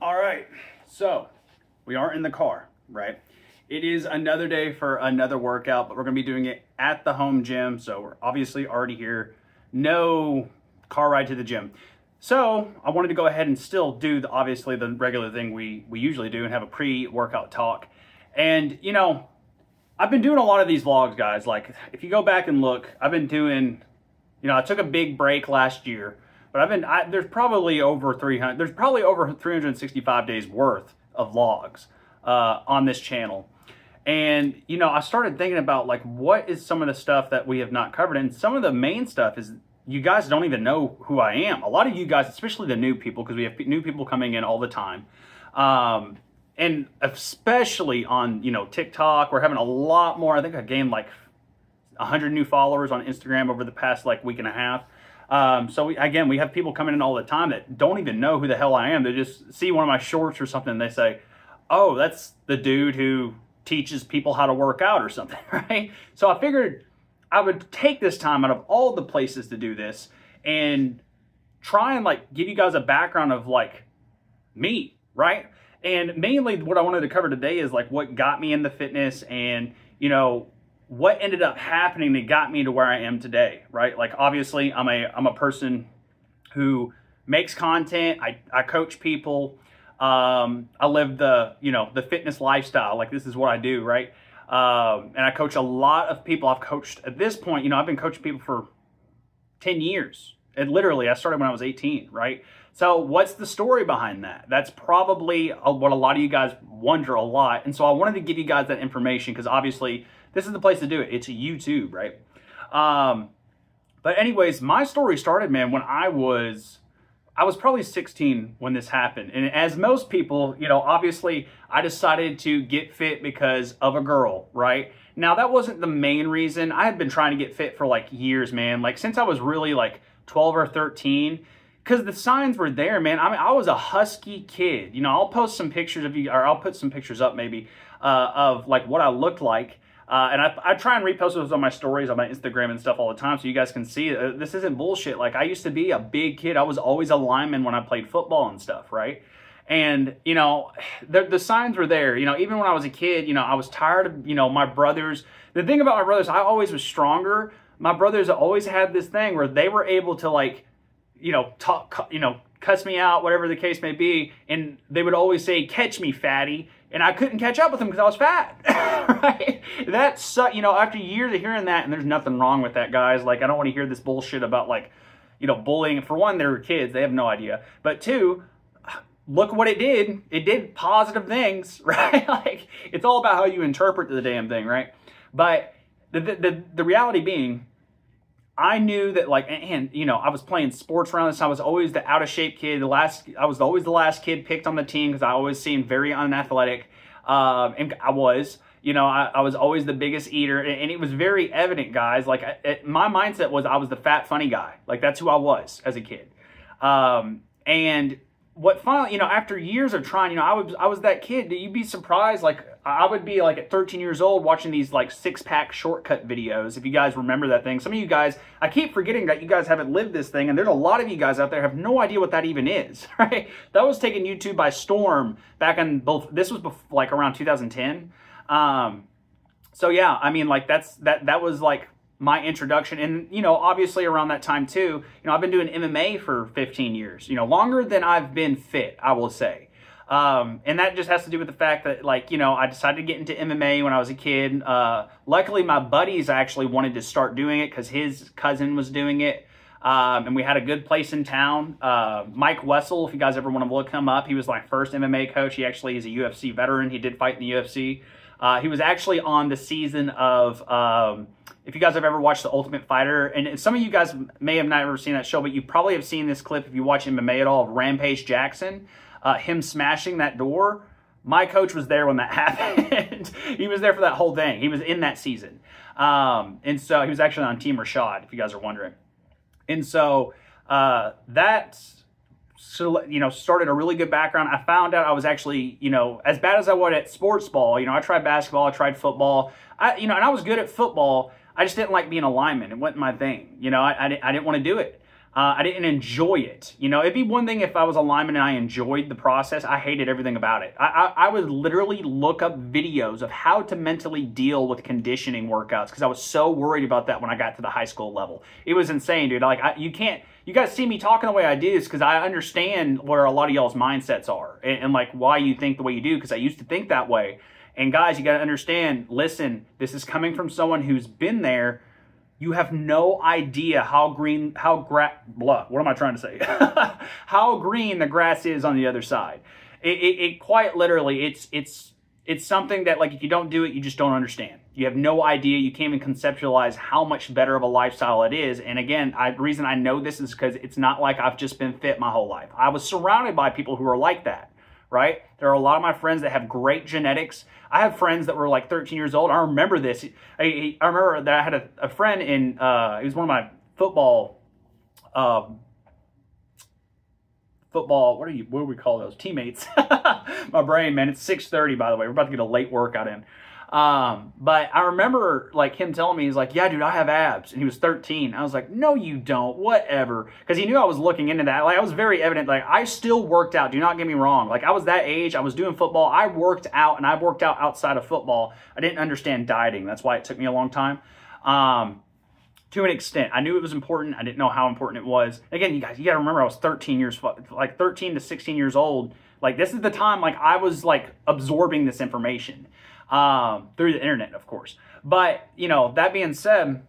All right, so we are in the car, right? It is another day for another workout, but we're gonna be doing it at the home gym. So we're obviously already here. No car ride to the gym. So I wanted to go ahead and still do obviously the regular thing we usually do and have a pre-workout talk. And you know, I've been doing a lot of these vlogs, guys. Like if you go back and look, I've been doing, you know, I took a big break last year, but there's probably over 365 days worth of vlogs on this channel. And, you know, I started thinking about like, what is some of the stuff that we have not covered? And some of the main stuff is you guys don't even know who I am. A lot of you guys, especially the new people, because we have new people coming in all the time. And especially on, you know, TikTok, we're having a lot more. I think I gained like 100 new followers on Instagram over the past like week and a half. So we have people coming in all the time that don't even know who the hell I am. They just see one of my shorts or something and they say, oh, that's the dude who teaches people how to work out or something, right? So I figured I would take this time out of all the places to do this and try and like give you guys a background of like me, right? And mainly what I wanted to cover today is like what got me into fitness and, you know, what ended up happening that got me to where I am today, right? Like obviously I'm a person who makes content. I coach people. I live the fitness lifestyle. Like this is what I do, right? And I coach a lot of people. I've coached at this point, you know, I've been coaching people for 10 years. And literally I started when I was 18, right? So what's the story behind that? That's probably what a lot of you guys wonder a lot. And so I wanted to give you guys that information because obviously this is the place to do it. It's YouTube, right? But anyways, my story started, man, when I was probably 16 when this happened. And as most people, you know, obviously I decided to get fit because of a girl, right? Now that wasn't the main reason. I had been trying to get fit for like years, man. Like since I was really like 12 or 13, because the signs were there, man. I mean, I was a husky kid. You know, I'll post some pictures of you, or I'll put some pictures up maybe of like what I looked like. And I try and repost those on my stories on my Instagram and stuff all the time so you guys can see this isn't bullshit. Like I used to be a big kid. I was always a lineman when I played football and stuff, right? And, you know, the signs were there. You know, even when I was a kid, you know, I was tired of, you know, my brothers. The thing about my brothers, I always was stronger. My brothers always had this thing where they were able to like, you know, talk, you know, cuss me out, whatever the case may be. And they would always say, catch me, fatty. And I couldn't catch up with them because I was fat, right? That sucked, you know, after years of hearing that, and there's nothing wrong with that, guys. Like, I don't want to hear this bullshit about, like, you know, bullying. For one, they were kids. They have no idea. But two, look what it did. It did positive things, right? Like, it's all about how you interpret the damn thing, right? But the reality being, I knew that, like, and you know, I was playing sports around this. I was always the out of shape kid. I was always the last kid picked on the team because I always seemed very unathletic. And I was, you know, I was always the biggest eater, and it was very evident, guys. Like my mindset was I was the fat funny guy. Like that's who I was as a kid. And what finally, you know, after years of trying, you know, I was that kid that you'd be surprised. Like I would be like at 13 years old watching these like 6-pack shortcut videos. If you guys remember that thing, some of you guys, I keep forgetting that you guys haven't lived this thing. And there's a lot of you guys out there have no idea what that even is, right? That was taking YouTube by storm back in this was like around 2010. So yeah, I mean like that was like my introduction. And, you know, obviously around that time too, you know, I've been doing MMA for 15 years, you know, longer than I've been fit, I will say. And that just has to do with the fact that, like, you know, I decided to get into MMA when I was a kid. Luckily, my buddies actually wanted to start doing it because his cousin was doing it. And we had a good place in town. Mike Wessel, if you guys ever want to look him up, he was my first MMA coach. He actually is a UFC veteran. He did fight in the UFC. He was actually on the season of, if you guys have ever watched The Ultimate Fighter, and some of you guys may have not ever seen that show, but you probably have seen this clip if you watch MMA at all of Rampage Jackson, him smashing that door. My coach was there when that happened. He was there for that whole thing. He was in that season. And so he was actually on Team Rashad, if you guys are wondering. And so that, you know, started a really good background. I found out I was actually, you know, as bad as I was at sports ball. You know, I tried basketball, I tried football. You know, and I was good at football. I just didn't like being a lineman. It wasn't my thing. You know, I didn't want to do it. I didn't enjoy it. You know, it'd be one thing if I was a lineman and I enjoyed the process. I hated everything about it. I would literally look up videos of how to mentally deal with conditioning workouts because I was so worried about that when I got to the high school level. It was insane, dude. Like, you guys see me talking the way I do is because I understand where a lot of y'all's mindsets are and like why you think the way you do, because I used to think that way. And guys, you got to understand, listen, this is coming from someone who's been there. You have no idea how green the grass is on the other side. It quite literally, it's something that, like, if you don't do it, you just don't understand. You have no idea. You can't even conceptualize how much better of a lifestyle it is. And again, the reason I know this is because it's not like I've just been fit my whole life. I was surrounded by people who are like that, right? There are a lot of my friends that have great genetics. I have friends that were like 13 years old. I remember this. I remember that I had a friend in, he was one of my football, what do we call those? Teammates. My brain, man, it's 6:30, by the way. We're about to get a late workout in. But I remember like him telling me, he's like, yeah, dude, I have abs. And he was 13. I was like, no, you don't, whatever. Cause he knew I was looking into that. Like, I was very evident. Like, I still worked out. Do not get me wrong. Like, I was that age. I was doing football. I worked out, and I worked out outside of football. I didn't understand dieting. That's why it took me a long time. To an extent, I knew it was important. I didn't know how important it was. Again, you guys, you got to remember, I was 13 to 16 years old. Like, this is the time, like, I was like absorbing this information. Through the internet, of course. But, you know, that being said,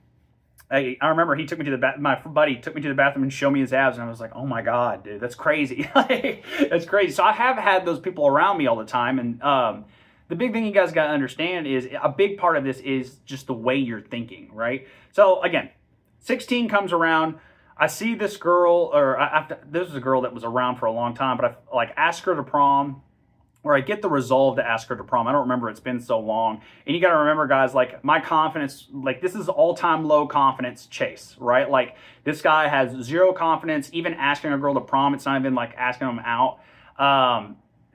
I remember he took me to the my buddy took me to the bathroom and showed me his abs, and I was like, oh my God, dude, that's crazy. Like, that's crazy. So I have had those people around me all the time, and the big thing you guys got to understand is a big part of this is just the way you're thinking, right? So again, 16 comes around. I see this girl, this is a girl that was around for a long time, but I like asked her to prom. Or I get the resolve to ask her to prom. I don't remember, it's been so long. And you got to remember, guys, like, my confidence, like, this is all-time low confidence Chase, right? Like, this guy has zero confidence. Even asking a girl to prom, it's not even like asking them out.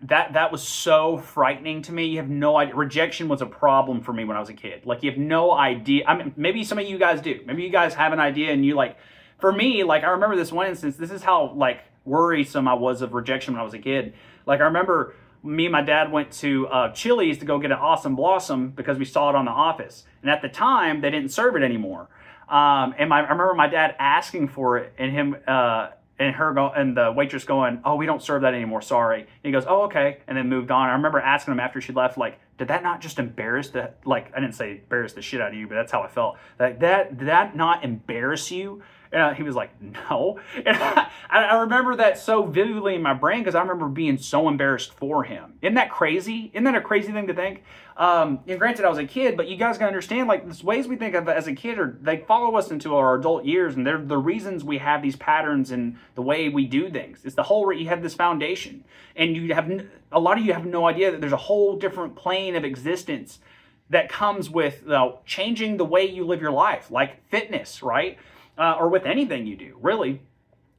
That was so frightening to me. You have no idea. Rejection was a problem for me when I was a kid. Like, you have no idea. I mean, maybe some of you guys do. Maybe you guys have an idea, and you, like, for me, like, I remember this one instance. This is how, like, worrisome I was of rejection when I was a kid. Like, I remember me and my dad went to Chili's to go get an Awesome Blossom because we saw it on The Office. And at the time, they didn't serve it anymore. I remember my dad asking for it, and him and the waitress going, oh, we don't serve that anymore, sorry. And he goes, oh, okay, and then moved on. I remember asking him after she left, like, did that not just embarrass I didn't say embarrass the shit out of you, but that's how I felt. Like, did that not embarrass you? And he was like, no. And I remember that so vividly in my brain because I remember being so embarrassed for him. Isn't that crazy? Isn't that a crazy thing to think? And granted, I was a kid, but you guys got to understand, like, the ways we think of as a kid, they follow us into our adult years, and they're the reasons we have these patterns and the way we do things. It's the whole, you have this foundation. And a lot of you have no idea that there's a whole different plane of existence that comes with changing the way you live your life, like fitness, right? Or with anything you do, really.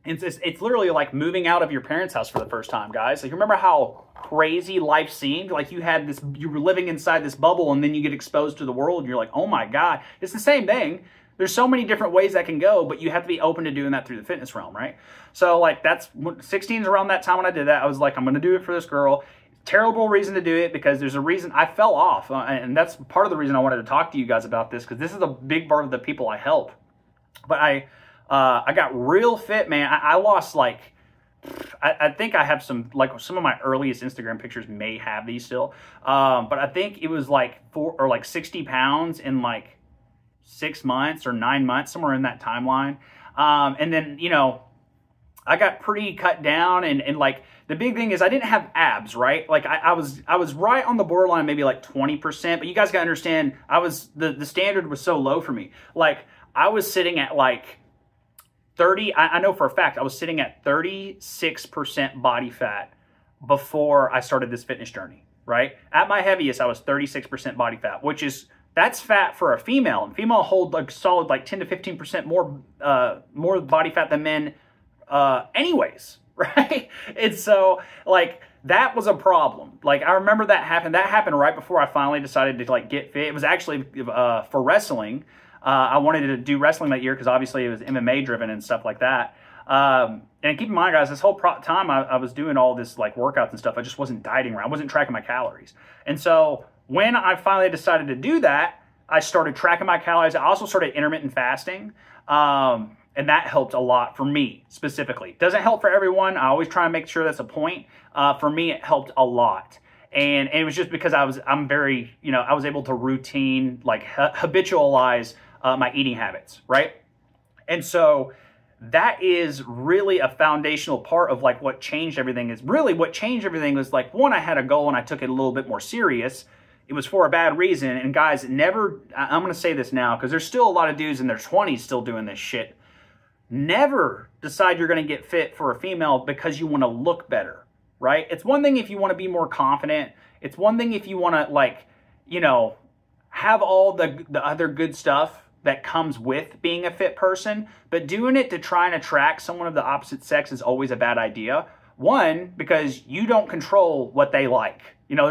It's literally like moving out of your parents' house for the first time, guys. Like, remember how crazy life seemed? Like, you were living inside this bubble, and then you get exposed to the world, and you're like, oh my God. It's the same thing. There's so many different ways that can go, but you have to be open to doing that through the fitness realm, right? So, like, 16 is around that time when I did that. I was like, I'm going to do it for this girl. Terrible reason to do it because there's a reason I fell off. And that's part of the reason I wanted to talk to you guys about this, because this is a big part of the people I help. But I got real fit, man. I lost, like, I think I have some of my earliest Instagram pictures may have these still. But I think it was like 60 pounds in like 6 months or 9 months, somewhere in that timeline. And then, you know, I got pretty cut down, and like, the big thing is I didn't have abs, right? Like, I was right on the borderline, maybe like 20%, but you guys gotta understand, the standard was so low for me. Like, I was sitting at like 30, I know for a fact, I was sitting at 36% body fat before I started this fitness journey, right? At my heaviest, I was 36% body fat, that's fat for a female. And female hold like solid like 10 to 15% more body fat than men anyways, right? And so, like, that was a problem. Like, I remember that happened. That happened right before I finally decided to, like, get fit. It was actually for wrestling. I wanted to do wrestling that year because obviously it was MMA driven and stuff like that. And keep in mind, guys, this whole time I was doing all this like workouts and stuff, I just wasn't dieting right. I wasn't tracking my calories. And so when I finally decided to do that, I started tracking my calories. I also started intermittent fasting. And that helped a lot for me specifically. Doesn't help for everyone. I always try and make sure that's a point. For me, it helped a lot. And it was just because I'm very, you know, I was able to routine, like habitualize my eating habits, right? And so that is really a foundational part of like what changed everything. Is really what changed everything was like, one, I had a goal and I took it a little bit more serious. It was for a bad reason. And guys, never, I'm going to say this now because there's still a lot of dudes in their 20s still doing this shit. Never decide you're going to get fit for a female because you want to look better, right? It's one thing if you want to be more confident. It's one thing if you want to, like, you know, have all the other good stuff that comes with being a fit person, but doing it to try and attract someone of the opposite sex is always a bad idea. One, because you don't control what they like. You know,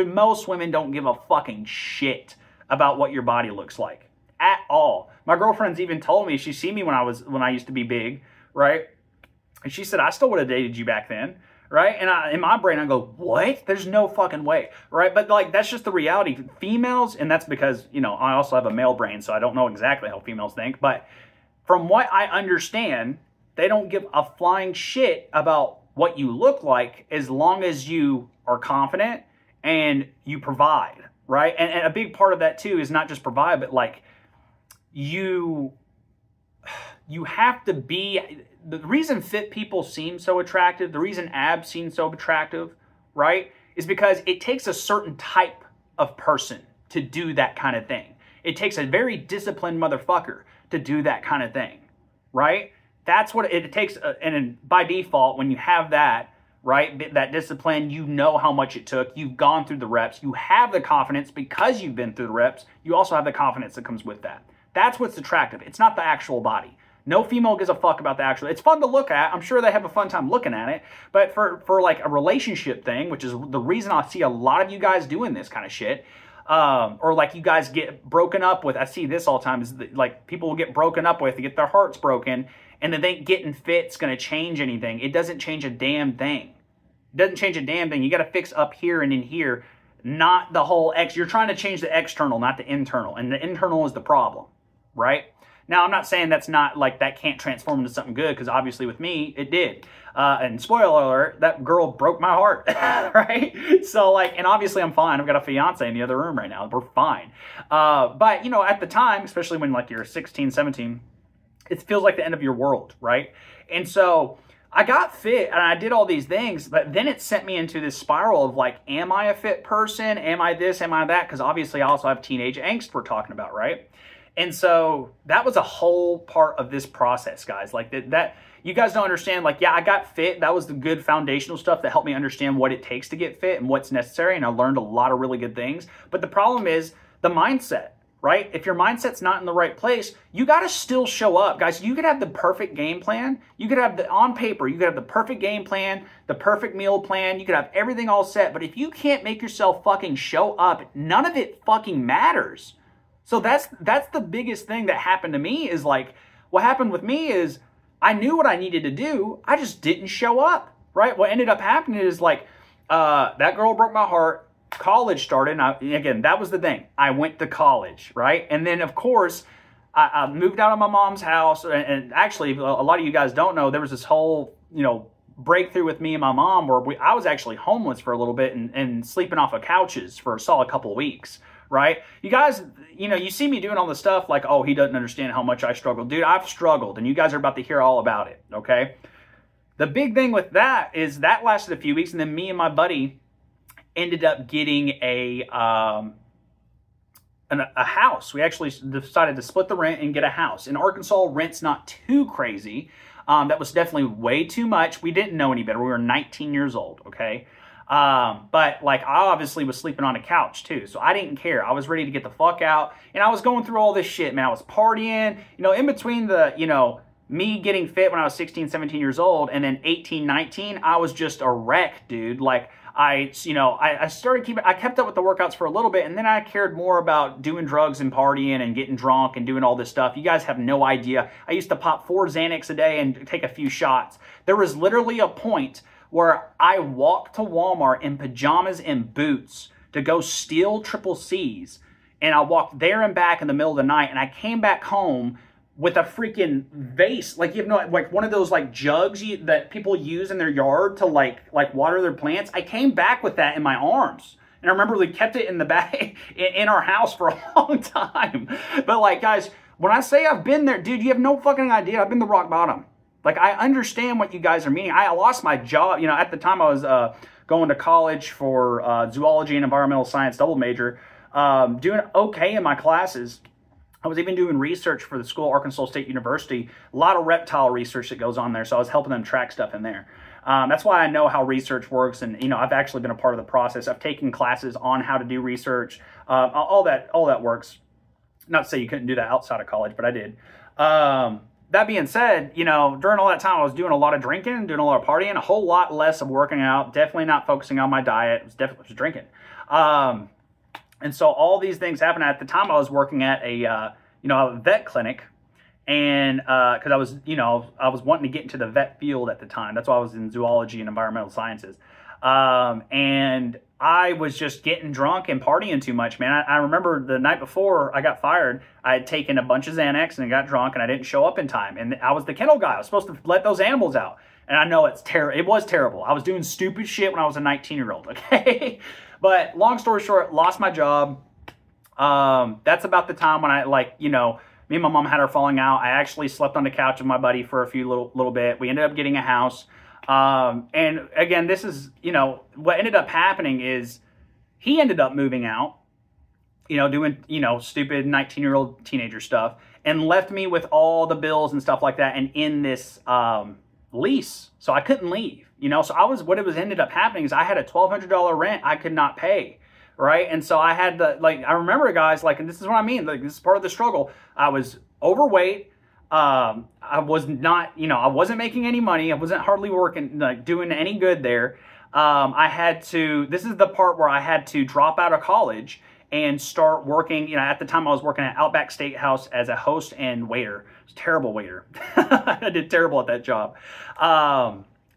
most women don't give a fucking shit about what your body looks like at all. My girlfriend's even told me, she's seen me when I used to be big, right? And she said, I still would have dated you back then, right? And in my brain, I go, what? There's no fucking way, right? But like, that's just the reality. Females, and that's because, you know, I also have a male brain, so I don't know exactly how females think, but from what I understand, they don't give a flying shit about what you look like as long as you are confident and you provide, right? And a big part of that too is not just provide, but like, you have to be, the reason fit people seem so attractive, the reason abs seem so attractive, right, is because it takes a certain type of person to do that kind of thing. It takes a very disciplined motherfucker to do that kind of thing, right? That's what it takes, and by default, when you have that, right, that discipline, you know how much it took, you've gone through the reps, you have the confidence because you've been through the reps, you also have the confidence that comes with that. That's what's attractive. It's not the actual body. No female gives a fuck about the actual. It's fun to look at. I'm sure they have a fun time looking at it. But for like a relationship thing, which is the reason I see a lot of you guys doing this kind of shit, or like you guys get broken up with. I see this all the time. Is like people will get broken up with, they get their hearts broken, and they think getting fit's going to change anything. It doesn't change a damn thing. It doesn't change a damn thing. You got to fix up here and in here, not the whole You're trying to change the external, not the internal, and the internal is the problem. Right? Now, I'm not saying that's not like that can't transform into something good, because obviously with me, it did. And spoiler alert, that girl broke my heart, right? So like, and obviously I'm fine. I've got a fiance in the other room right now. We're fine. But you know, at the time, especially when like you're 16, 17, it feels like the end of your world, right? And so I got fit and I did all these things, but then it sent me into this spiral of like, am I a fit person? Am I this? Am I that? Because obviously I also have teenage angst we're talking about, right? And so that was a whole part of this process, guys. Like that you guys don't understand. Like, yeah, I got fit. That was the good foundational stuff that helped me understand what it takes to get fit and what's necessary. And I learned a lot of really good things. But the problem is the mindset, right? If your mindset's not in the right place, you got to still show up, guys. You could have the perfect game plan. You could have on paper, you could have the perfect game plan, the perfect meal plan. You could have everything all set. But if you can't make yourself fucking show up, none of it fucking matters. So that's the biggest thing that happened to me. Is like, what happened with me is I knew what I needed to do. I just didn't show up, right? What ended up happening is like, that girl broke my heart. College started. And again, that was the thing. I went to college, right? And then of course, I moved out of my mom's house. And actually, a lot of you guys don't know, there was this whole, you know, breakthrough with me and my mom where I was actually homeless for a little bit and sleeping off of couches for a solid couple of weeks. Right? You guys, you know, you see me doing all this stuff like, oh, he doesn't understand how much I struggled. Dude, I've struggled, and you guys are about to hear all about it, okay? The big thing with that is that lasted a few weeks, and then me and my buddy ended up getting a house. We actually decided to split the rent and get a house. In Arkansas, rent's not too crazy. That was definitely way too much. We didn't know any better. We were 19 years old, okay? But like I obviously was sleeping on a couch too, so I didn't care. I was ready to get the fuck out, and I was going through all this shit, man. I was partying, you know, in between the, you know, me getting fit when I was 16, 17 years old, and then 18, 19, I was just a wreck, dude. Like, I kept up with the workouts for a little bit, and then I cared more about doing drugs and partying and getting drunk and doing all this stuff. You guys have no idea. I used to pop 4 Xanax a day and take a few shots. There was literally a point where I walked to Walmart in pajamas and boots to go steal Triple C's, and I walked there and back in the middle of the night, and I came back home with a freaking vase, like, you know, like one of those like jugs that people use in their yard to like water their plants. I came back with that in my arms, and I remember we kept it in the back in our house for a long time. But like, guys, when I say I've been there, dude, you have no fucking idea. I've been the rock bottom. Like, I understand what you guys are meaning. I lost my job. You know, at the time I was going to college for zoology and environmental science double major, doing okay in my classes. I was even doing research for the school, Arkansas State University. A lot of reptile research that goes on there, so I was helping them track stuff in there. That's why I know how research works, and, you know, I've actually been a part of the process. I've taken classes on how to do research. All that works. Not to say you couldn't do that outside of college, but I did. That being said, you know, during all that time, I was doing a lot of drinking, doing a lot of partying, a whole lot less of working out, definitely not focusing on my diet. It was definitely just drinking. And so all these things happened. At the time, I was working at a vet clinic, and because I was wanting to get into the vet field at the time. That's why I was in zoology and environmental sciences. And I was just getting drunk and partying too much, man. I remember the night before I got fired, I had taken a bunch of Xanax and got drunk, and I didn't show up in time. And I was the kennel guy. I was supposed to let those animals out. And I know it was terrible. I was doing stupid shit when I was a 19-year-old, okay? But long story short, lost my job. That's about the time when me and my mom had our falling out. I actually slept on the couch with my buddy for a few little bit. We ended up getting a house. And again, this is, you know, what ended up happening is he ended up moving out, you know, doing, you know, stupid 19-year-old teenager stuff, and left me with all the bills and stuff like that, and in this, lease. So I couldn't leave, you know. So ended up happening is I had a $1,200 rent I could not pay. Right. And so I had I remember, guys, like, and this is what I mean, like, this is part of the struggle. I was overweight. I was not, you know, I wasn't making any money. I wasn't hardly working, like, doing any good there. This is the part where I had to drop out of college and start working. You know, at the time I was working at Outback Steakhouse as a host and waiter. I was a terrible waiter. I did terrible at that job.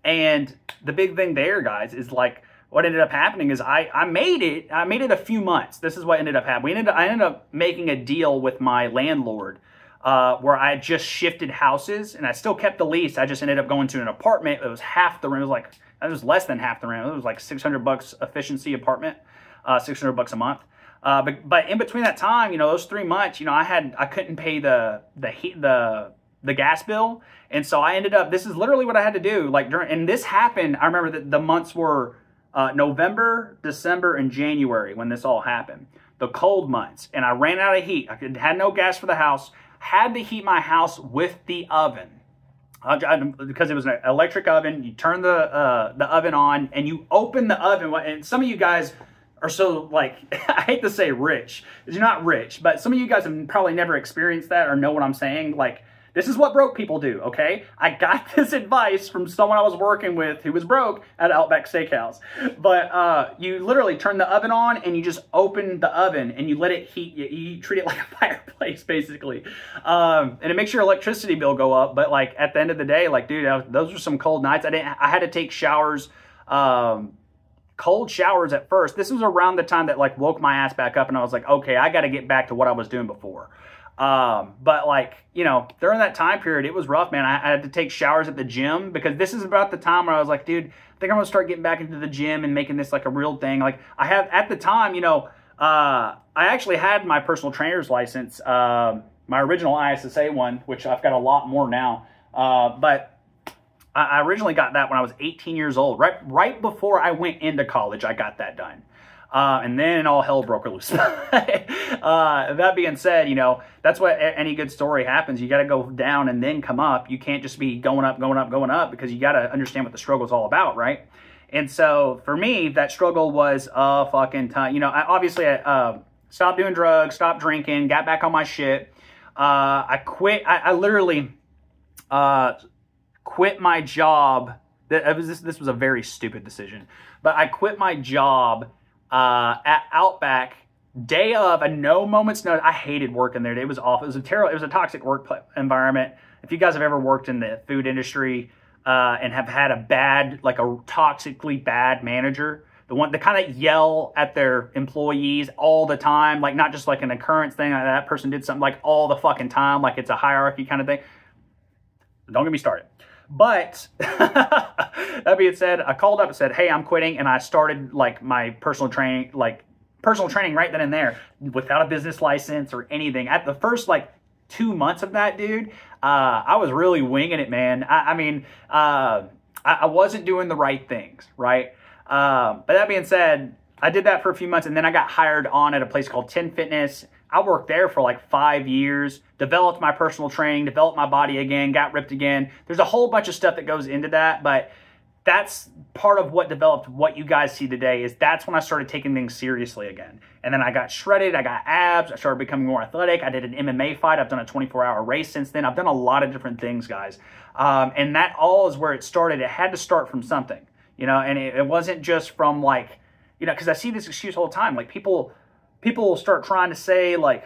And the big thing there, guys, is like, what ended up happening is I made it a few months. This is what ended up happening. I ended up making a deal with my landlord where I just shifted houses, and I still kept the lease. I just ended up going to an apartment. It was half the rent. It was less than half the rent. It was like $600 efficiency apartment, $600 a month. But in between that time, you know, those 3 months, you know, I couldn't pay the gas bill, and so I ended up. This is literally what I had to do. And this happened. I remember that the months were November, December, and January when this all happened. The cold months, and I ran out of heat. I had no gas for the house. Had to heat my house with the oven. Because it was an electric oven. You turn the oven on, and you open the oven. And some of you guys are so, like, I hate to say rich, because you're not rich, but some of you guys have probably never experienced that or know what I'm saying. Like, this is what broke people do, okay? I got this advice from someone I was working with who was broke at Outback Steakhouse. But you literally turn the oven on, and you just open the oven, and you let it heat. You treat it like a fireplace, basically. And it makes your electricity bill go up. But, like, at the end of the day, like, dude, those were some cold nights. I had to take showers, cold showers at first. This was around the time that, like, woke my ass back up, and I was like, okay, I got to get back to what I was doing before. But, like, you know, during that time period, it was rough, man. I had to take showers at the gym, because this is about the time where I was like, dude, I think I'm gonna start getting back into the gym and making this like a real thing. Like, I have at the time, you know, I actually had my personal trainer's license, my original ISSA one, which I've got a lot more now. But I originally got that when I was 18 years old, right before I went into college. I got that done. And then all hell broke loose. That being said, you know, that's what any good story happens. You got to go down and then come up. You can't just be going up, going up, going up, because you got to understand what the struggle is all about, right? And so for me, that struggle was a fucking ton. You know, I stopped doing drugs, stopped drinking, got back on my shit. I quit. I literally, quit my job. This was a very stupid decision, but I quit my job at Outback day of, a no moment's notice. I hated working there. It was awful. It was a terrible. It was a toxic work environment. If you guys have ever worked in the food industry and have had a bad, like a toxically bad manager, the kind of yell at their employees all the time, like not just like an occurrence thing, like that person did something like all the fucking time, like it's a hierarchy kind of thing. Don't get me started. But that being said, I called up and said, hey, I'm quitting. And I started like my personal training right then and there without a business license or anything. At the first like 2 months of that, dude, I was really winging it, man. I wasn't doing the right things, right? But that being said, I did that for a few months, and then I got hired on at a place called 10 Fitness. I worked there for like 5 years, developed my personal training, developed my body again, got ripped again. There's a whole bunch of stuff that goes into that, but that's part of what developed what you guys see today. Is that's when I started taking things seriously again. And then I got shredded, I got abs, I started becoming more athletic. I did an MMA fight, I've done a 24-hour race since then. I've done a lot of different things, guys. And that all is where it started. It had to start from something, you know, and it wasn't just from like, you know, because I see this excuse all the time. Like people will start trying to say like,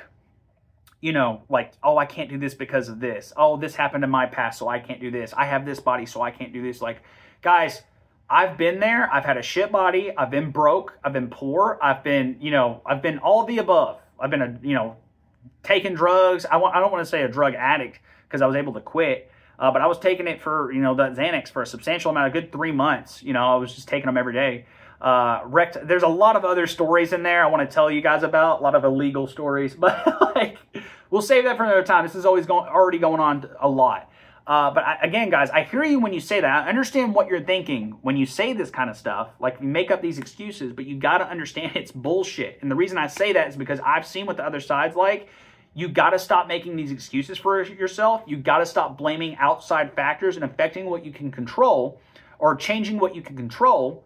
you know, like, oh, I can't do this because of this. Oh, this happened in my past, so I can't do this. I have this body, so I can't do this. Like, guys, I've been there. I've had a shit body. I've been broke. I've been poor. I've been, you know, I've been all of the above. I've been, you know, taking drugs. I don't want to say a drug addict because I was able to quit. But I was taking it for, you know, that Xanax for a substantial amount, a good 3 months. You know, I was just taking them every day. There's a lot of other stories in there I want to tell you guys about, a lot of illegal stories, but like, we'll save that for another time. This is already going on a lot. Again, guys, I hear you when you say that. I understand what you're thinking when you say this kind of stuff. Like, you make up these excuses, but you got to understand it's bullshit. And the reason I say that is because I've seen what the other side's like. You got to stop making these excuses for yourself. You got to stop blaming outside factors and affecting what you can control or changing what you can control.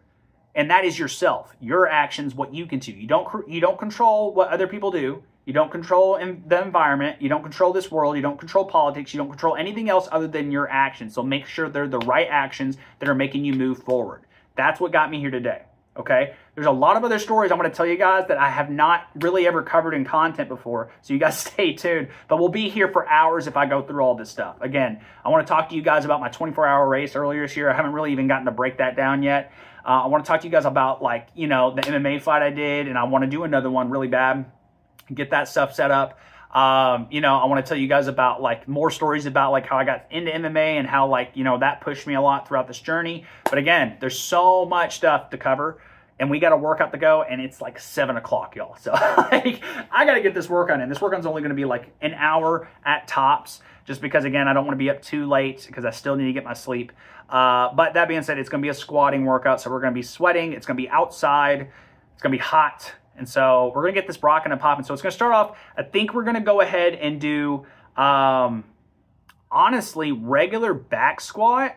And that is yourself, your actions, what you can do. You don't control what other people do. You don't control the environment. You don't control this world. You don't control politics. You don't control anything else other than your actions. So make sure they're the right actions that are making you move forward. That's what got me here today, okay? There's a lot of other stories I'm going to tell you guys that I have not really ever covered in content before, so you guys stay tuned. But we'll be here for hours if I go through all this stuff. Again, I want to talk to you guys about my 24-hour race earlier this year. I haven't really even gotten to break that down yet. I want to talk to you guys about, like, you know, the MMA fight I did, and I want to do another one really bad. Get that stuff set up. You know, I want to tell you guys about like more stories about like how I got into MMA and how, like, you know, that pushed me a lot throughout this journey. But again, there's so much stuff to cover and we got a workout to go, and it's like 7 o'clock, y'all. So like, I got to get this workout in. This workout's only going to be like an hour at tops, just because, again, I don't want to be up too late because I still need to get my sleep. But that being said, it's going to be a squatting workout. So we're going to be sweating. It's going to be outside. It's going to be hot. And so we're going to get this rocking and popping. So it's going to start off, I think we're going to go ahead and do, honestly, regular back squat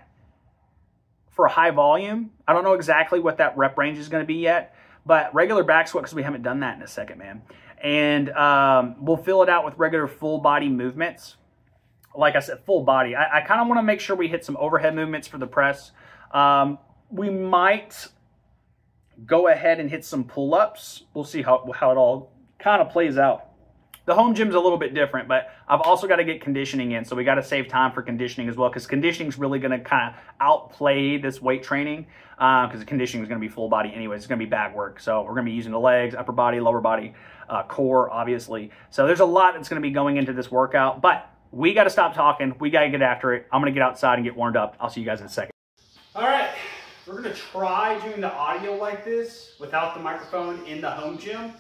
for a high volume. I don't know exactly what that rep range is going to be yet, but regular back squat, because we haven't done that in a second, man. And we'll fill it out with regular full body movements. Like I said, full body. I kind of want to make sure we hit some overhead movements for the press. We might go ahead and hit some pull-ups. We'll see how it all kind of plays out. The home gym's a little bit different, but I've also got to get conditioning in, so we got to save time for conditioning as well, because conditioning is really going to kind of outplay this weight training, because the conditioning is going to be full body anyways. It's going to be back work, so we're going to be using the legs, upper body, lower body, core, obviously. So there's a lot that's going to be going into this workout, but we got to stop talking. We got to get after it. I'm going to get outside and get warmed up. I'll see you guys in a second. All right. We're going to try doing the audio like this without the microphone in the home gym.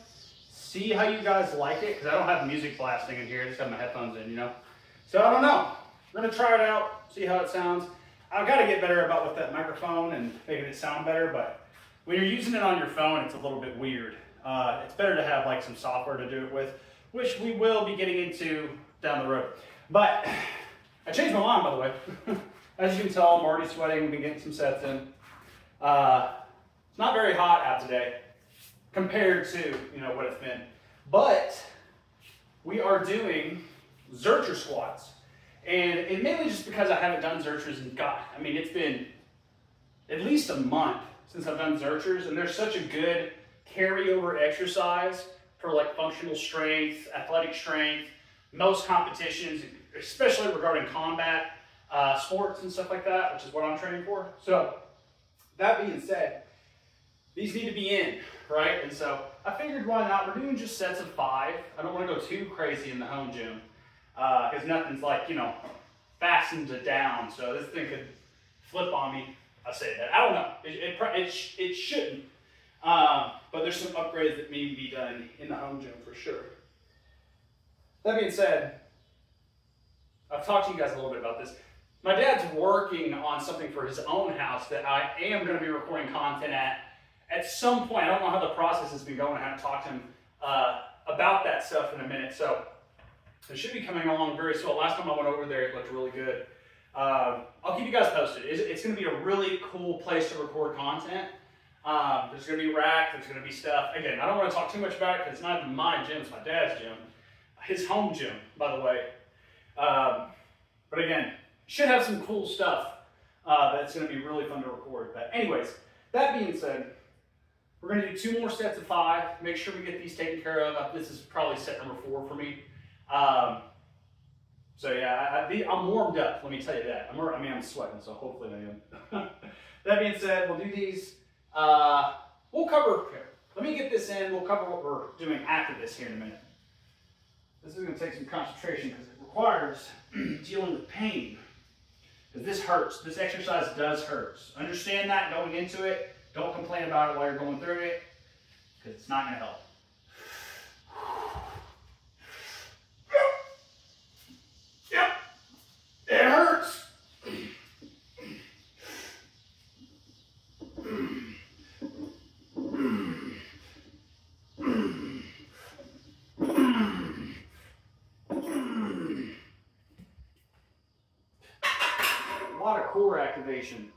See how you guys like it, because I don't have music blasting in here. I just have my headphones in, you know. So I don't know. We're going to try it out, see how it sounds. I've got to get better about with that microphone and making it sound better, but when you're using it on your phone, it's a little bit weird. It's better to have like some software to do it with, which we will be getting into down the road. But I changed my mind, by the way. As you can tell, I'm already sweating. We've been getting some sets in. It's not very hot out today compared to, you know, what it's been, but we are doing Zercher squats. And mainly just because I haven't done Zerchers and I mean, it's been at least a month since I've done Zerchers, and they're such a good carryover exercise for like functional strength, athletic strength, most competitions, especially regarding combat sports and stuff like that, which is what I'm training for. So that being said, these need to be in, right? And so I figured, why not? We're doing just sets of 5. I don't want to go too crazy in the home gym because nothing's like, you know, fastened to down. So this thing could flip on me. I say that. I don't know. It shouldn't. But there's some upgrades that need to be done in the home gym for sure. That being said, I've talked to you guys a little bit about this. My dad's working on something for his own house that I am going to be recording content at some point. I don't know how the process has been going. I haven't talked to him about that stuff in a minute. So it should be coming along very soon. Last time I went over there, it looked really good. I'll keep you guys posted. It's going to be a really cool place to record content. There's going to be rack, there's going to be stuff. Again, I don't want to talk too much about it because it's not even my gym, it's my dad's gym. His home gym, by the way. But again, should have some cool stuff that's going to be really fun to record. But anyways, that being said, we're going to do 2 more sets of 5. Make sure we get these taken care of. This is probably set number 4 for me. So yeah, I'm warmed up, let me tell you that. I'm sweating, so hopefully I am. That being said, we'll do these. We'll cover, let me get this in, we'll cover what we're doing after this here in a minute. This is going to take some concentration because it requires dealing with pain. Because this hurts, this exercise does hurt. Understand that going into it. Don't complain about it while you're going through it, because it's not going to help. Yep, it hurts. A lot of core activation.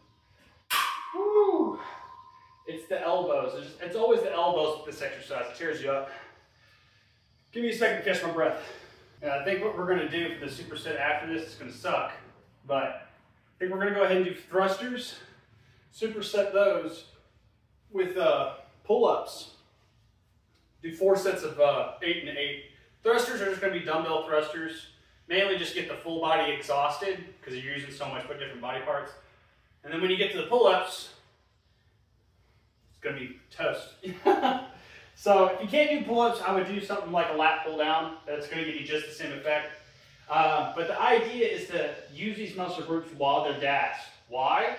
Woo! It's the elbows. It's always the elbows with this exercise. It tears you up. Give me a second to catch my breath. And I think what we're going to do for the superset after this is going to suck. But I think we're going to go ahead and do thrusters. Superset those with pull-ups. Do 4 sets of 8 and 8. Thrusters are just going to be dumbbell thrusters. Mainly just get the full body exhausted because you're using so much but different body parts. And then when you get to the pull-ups, it's going to be toast. So if you can't do pull-ups, I would do something like a lat pull-down. That's going to give you just the same effect. But the idea is to use these muscle groups while they're gassed. Why?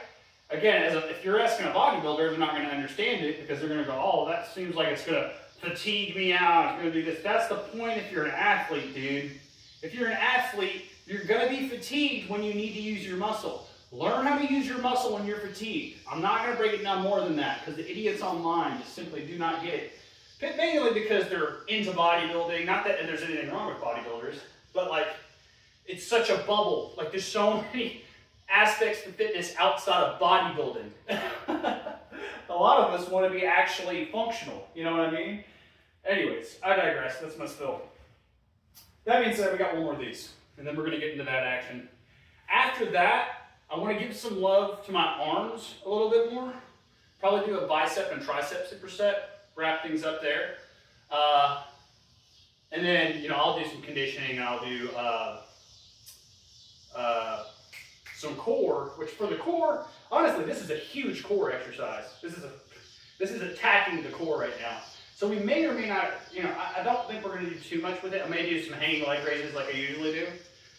Again, if you're asking a bodybuilder, they're not going to understand it because they're going to go, oh, that seems like it's going to fatigue me out. It's going to do this. That's the point if you're an athlete, dude. If you're an athlete, you're going to be fatigued when you need to use your muscle. Learn how to use your muscle when you're fatigued. I'm not going to break it down more than that because the idiots online just simply do not get it. Mainly because they're into bodybuilding. Not that there's anything wrong with bodybuilders, but like it's such a bubble. Like there's so many aspects to fitness outside of bodybuilding. A lot of us want to be actually functional. You know what I mean? Anyways, I digress. That's my spill. That being said, we got 1 more of these, and then we're going to get into that action. After that, I want to give some love to my arms a little bit more. Probably do a bicep and tricep superset, wrap things up there. And then, you know, I'll do some conditioning, and I'll do some core, which for the core, honestly, this is a huge core exercise. This is attacking the core right now. So we may or may not, you know, I don't think we're going to do too much with it. I may do some hanging leg raises like I usually do.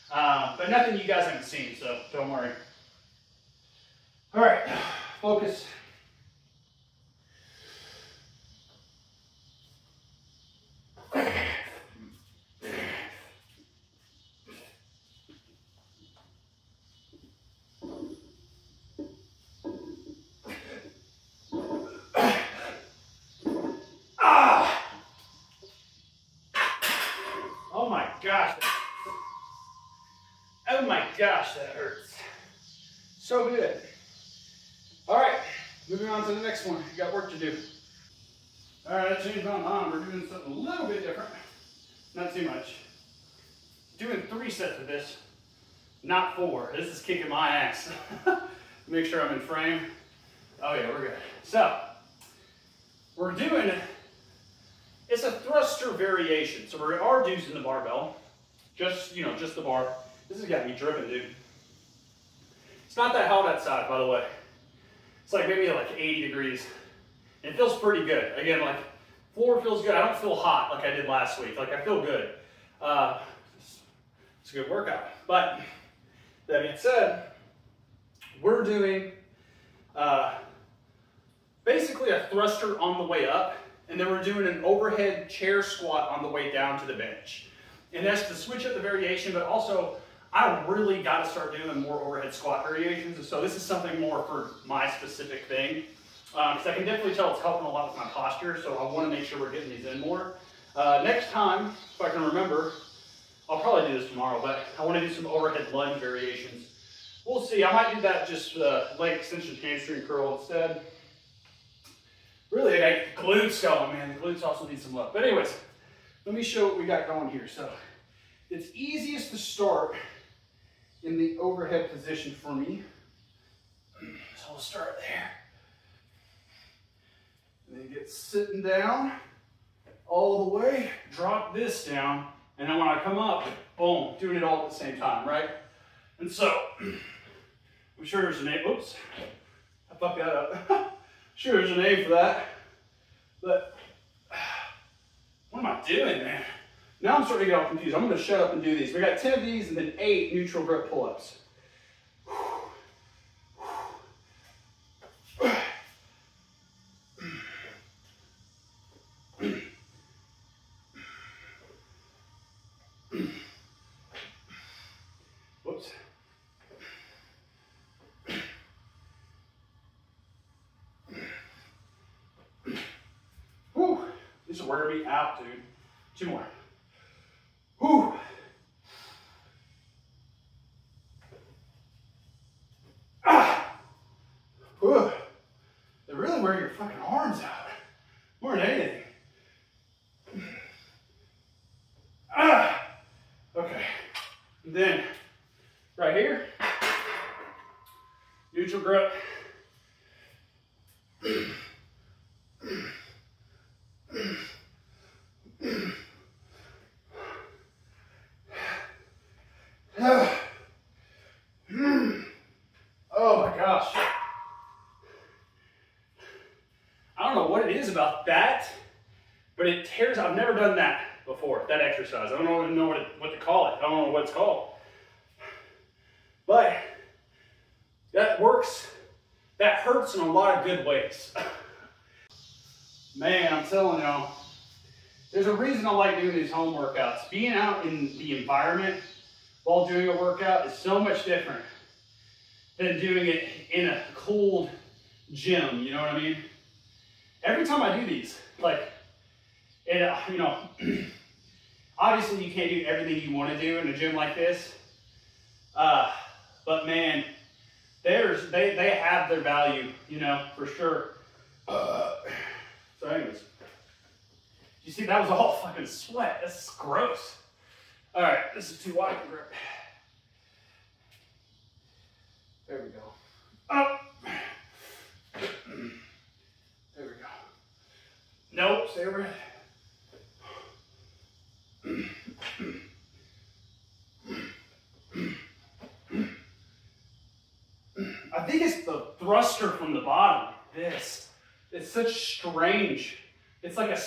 But nothing you guys haven't seen, so don't worry. All right, focus. Oh my gosh, that hurts. So good. All right, moving on to the next one. We got work to do. All right, I changed my mind. We're doing something a little bit different. Not too much. Doing 3 sets of this. not 4. This is kicking my ass. Make sure I'm in frame. Oh yeah, we're good. So, we're doing, it's a thruster variation. So we are using the barbell, just the bar. This has got me dripping, dude. It's not that hot outside, by the way. It's like maybe like 80 degrees. It feels pretty good. Again, like floor feels good. I don't feel hot like I did last week. Like I feel good. It's a good workout. But that being said, we're doing basically a thruster on the way up, and then we're doing an overhead chair squat on the way down to the bench. And that's to switch up the variation, but also I really got to start doing more overhead squat variations. And so this is something more for my specific thing. Because I can definitely tell it's helping a lot with my posture, so I want to make sure we're getting these in more. Next time, if I can remember, I'll probably do this tomorrow, but I want to do some overhead lunge variations. We'll see. I might do that just leg extension hamstring curl instead. Really, I got glutes going, man. The glutes also need some love. But anyways, let me show what we got going here. So it's easiest to start in the overhead position for me. So we'll start there. And then get sitting down all the way, drop this down, and then when I come up, boom, doing it all at the same time, right? And so, I'm sure there's a name, oops, I fucked that up. Sure there's a name for that, but what am I doing, man? Now I'm starting to get all confused. I'm gonna shut up and do these. We got 10 of these and then 8 neutral grip pull-ups. Whoops. Whew. This is wearing me out, dude. 2 more. Whew. Ah. Whew. They really wear your fucking arms out. More than anything. Ah. Okay. And then, right here, neutral grip. Oh my gosh. I don't know what it is about that, but it tears. I've never done that before, that exercise. I don't even know what to call it. I don't know what it's called. But that works. That hurts in a lot of good ways. Man, I'm telling y'all, there's a reason I like doing these home workouts. Being out in the environment while doing a workout is so much different than doing it in a cold gym, you know what I mean? Every time I do these, like, you know, obviously you can't do everything you want to do in a gym like this, but man, they have their value, you know, for sure. So anyways, you see that was all fucking sweat. That's gross. All right, this is too wide of a grip. There we go. Up. There we go. Nope, stay over it. I think it's the thruster from the bottom. This. It's such strange. It's like a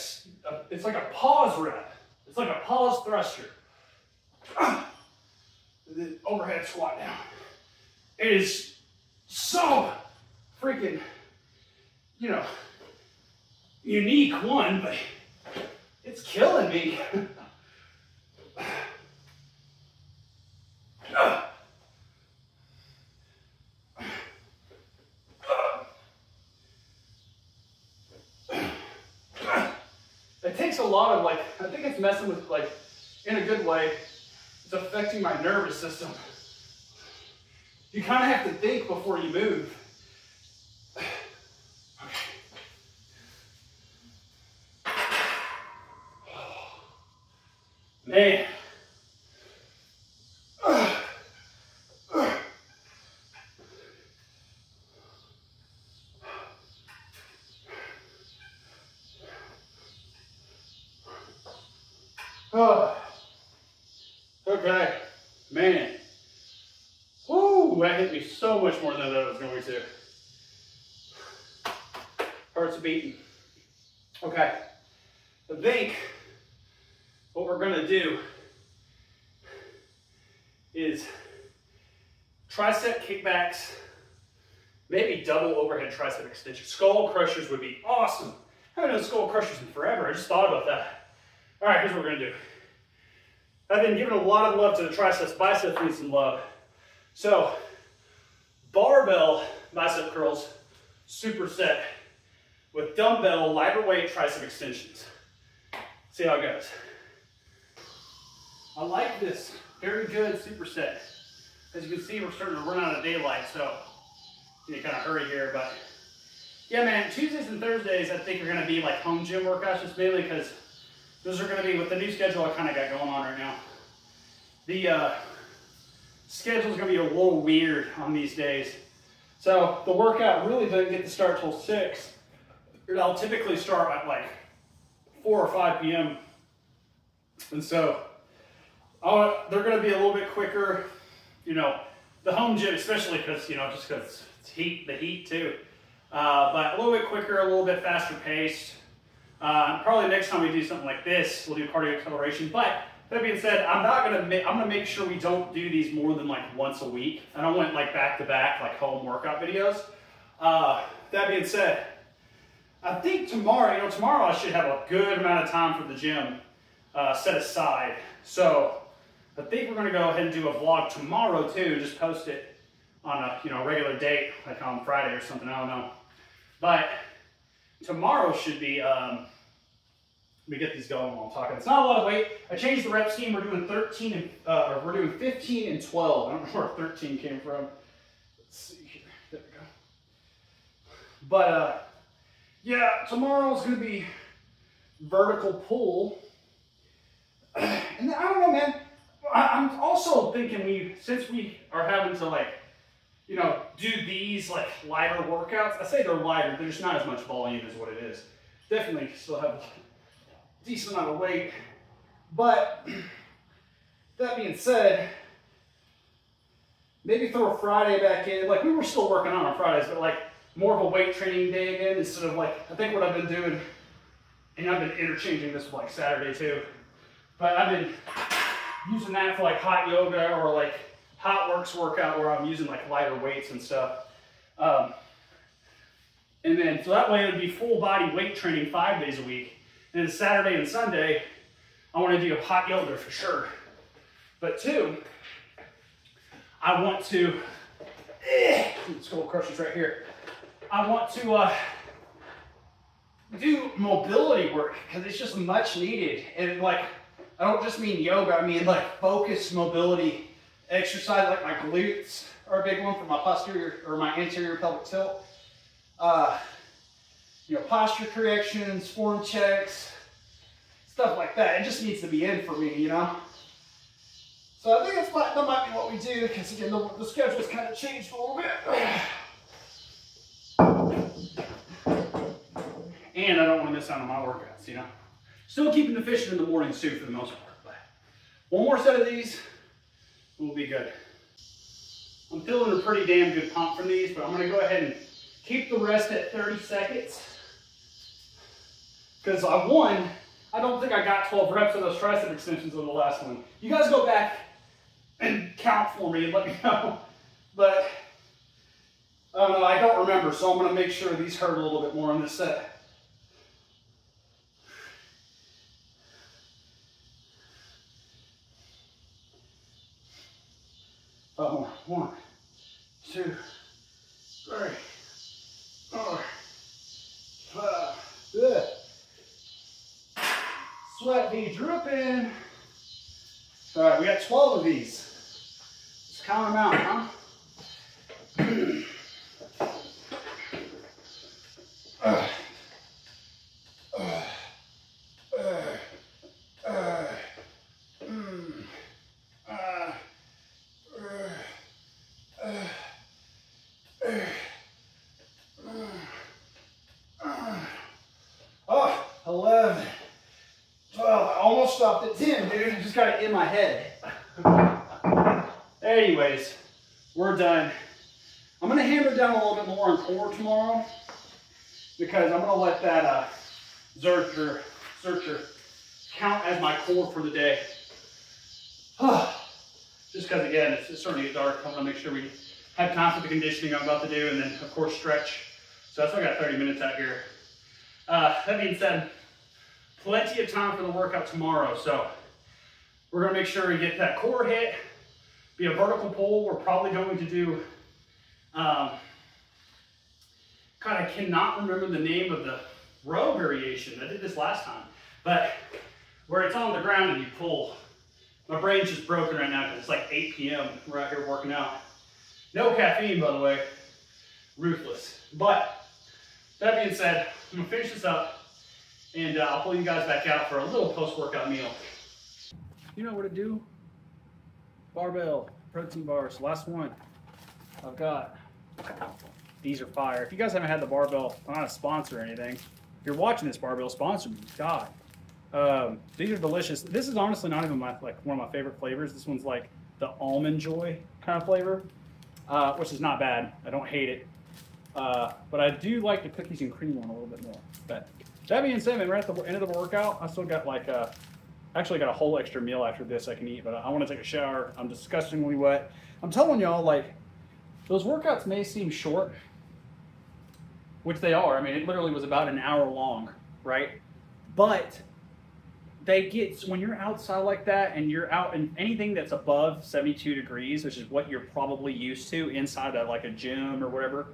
pause rep. It's like a pause thruster. The overhead squat down. It is so freaking, you know, unique one, but it's killing me. It takes a lot of, like, I think it's messing with, like, in a good way, it's affecting my nervous system. You kind of have to think before you move. Man. Oh. Okay, man. Woo, that hit me so much more than I thought it was going to. Heart's beating. Okay, I think what we're gonna do is tricep kickbacks, maybe double overhead tricep extension. Skull crushers would be awesome. I haven't done skull crushers in forever. I just thought about that. All right, here's what we're gonna do. I've been giving a lot of love to the triceps. Biceps need some love. So, barbell bicep curls, superset with dumbbell lighter weight tricep extensions. See how it goes. I like this. Very good superset. As you can see, we're starting to run out of daylight, so you kind of hurry here. But yeah, man, Tuesdays and Thursdays I think are going to be like home gym workouts, just mainly because those are going to be with the new schedule I kind of got going on right now. The schedule's going to be a little weird on these days. So the workout really doesn't get to start till 6. I'll typically start at like 4 or 5 p.m. And so they're going to be a little bit quicker. You know, the home gym, especially because, you know, just because it's the heat too. But a little bit quicker, a little bit faster paced. Probably next time we do something like this, we'll do cardio acceleration. But that being said, I'm gonna make sure we don't do these more than like once a week. I don't want like back to back like home workout videos. That being said, I think tomorrow I should have a good amount of time for the gym set aside. So I think we're gonna go ahead and do a vlog tomorrow too. Just post it on a regular date, like on Friday or something. I don't know. But tomorrow should be. Let me get these going while I'm talking. It's not a lot of weight. I changed the rep scheme. We're doing 15 and 12. I don't know where 13 came from. Let's see here. There we go. But yeah, tomorrow's gonna be vertical pull. And I don't know, man. I'm also thinking since we are having to like, you know, do these like lighter workouts. I say they're lighter. They're just not as much volume as what it is. Definitely still have a decent amount of weight. But that being said, maybe throw a Friday back in. Like we were still working on Fridays, but like more of a weight training day again instead of like, I think what I've been doing, and I've been interchanging this with like Saturday too, but I've been using that for like hot yoga or like hot works workout where I'm using like lighter weights and stuff. And then, so that way it would be full body weight training 5 days a week. And then Saturday and Sunday, I want to do hot yoga for sure. But 2, I want to, skull crushers right here. I want to do mobility work because it's just much needed. And like, I don't just mean yoga, I mean like focused mobility exercise, like my glutes are a big one for my posterior or my anterior pelvic tilt. You know, posture corrections, form checks, stuff like that. It just needs to be in for me, you know? So I think that might be what we do, because again, the schedule's kind of changed a little bit. And I don't want to miss out on my workouts, you know? Still keeping the fishing in the mornings too, for the most part. But one more set of these, we'll be good. I'm feeling a pretty damn good pump from these, but I'm going to go ahead and keep the rest at 30 seconds. Because I don't think I got 12 reps of those tricep extensions on the last one. You guys go back and count for me and let me know. But I don't remember, so I'm going to make sure these hurt a little bit more on this set. More. 1, 2, 3, 4, 5. Good. Sweat be dripping. All right, we got 12 of these. Let's count them out, huh? stopped at 10, dude. You just got it in my head. Anyways, we're done. I'm going to hammer down a little bit more on core tomorrow because I'm going to let that Zercher count as my core for the day. Just because, again, it's starting to get dark. I want to make sure we have time for the conditioning I'm about to do, and then, of course, stretch. So I still got 30 minutes out here. That being said, plenty of time for the workout tomorrow. So we're going to make sure we get that core hit, be a vertical pull. We're probably going to do, God, I cannot remember the name of the row variation. I did this last time, but where it's on the ground and you pull. My brain's just broken right now because it's like 8 p.m. We're out here working out. No caffeine, by the way. Ruthless. But that being said, I'm going to finish this up and I'll pull you guys back out for a little post-workout meal. You know what to do? Barbell, protein bars, last one I've got. These are fire. If you guys haven't had the barbell, I'm not a sponsor or anything. If you're watching this, barbell, sponsor me. God. These are delicious. This is honestly not even one of my favorite flavors. This one's like the almond joy kind of flavor, which is not bad. I don't hate it. But I do like the cookies and cream one a little bit more. But that being said, man, we're at the end of the workout. I still got like actually got a whole extra meal after this I can eat, but I want to take a shower. I'm disgustingly wet. I'm telling y'all, like, those workouts may seem short, which they are. I mean, it literally was about an hour long, right? But they get, when you're outside like that and you're out in anything that's above 72 degrees, which is what you're probably used to inside of like a gym or whatever,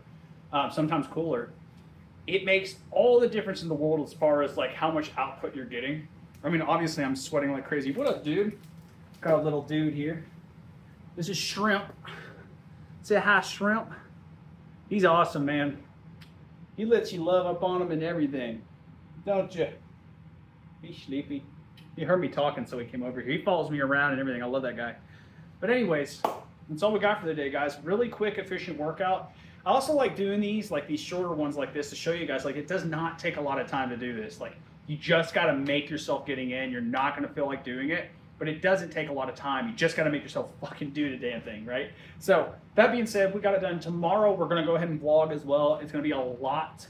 sometimes cooler, it makes all the difference in the world as far as like how much output you're getting. I mean, obviously I'm sweating like crazy. What up, dude? Got a little dude here. This is Shrimp. Say hi, Shrimp. He's awesome, man. He lets you love up on him and everything, don't you? He's sleepy. He heard me talking, so he came over here. He follows me around and everything. I love that guy. But anyways, that's all we got for the day, guys. Really quick, efficient workout. I also like doing these shorter ones like this to show you guys, like, it does not take a lot of time to do this. Like, you just got to make yourself getting in. You're not going to feel like doing it, but it doesn't take a lot of time. You just got to make yourself fucking do the damn thing, right? So that being said, we got it done. Tomorrow, we're going to go ahead and vlog as well. It's going to be a lot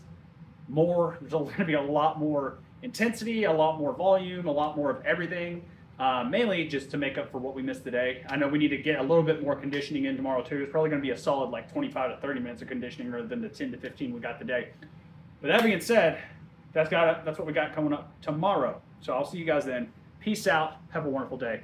more. There's going to be a lot more intensity, a lot more volume, a lot more of everything, mainly just to make up for what we missed today. I know we need to get a little bit more conditioning in tomorrow too. It's probably going to be a solid like 25 to 30 minutes of conditioning rather than the 10 to 15 we got today. But that being said, that's what we got coming up tomorrow. So I'll see you guys then. Peace out. Have a wonderful day.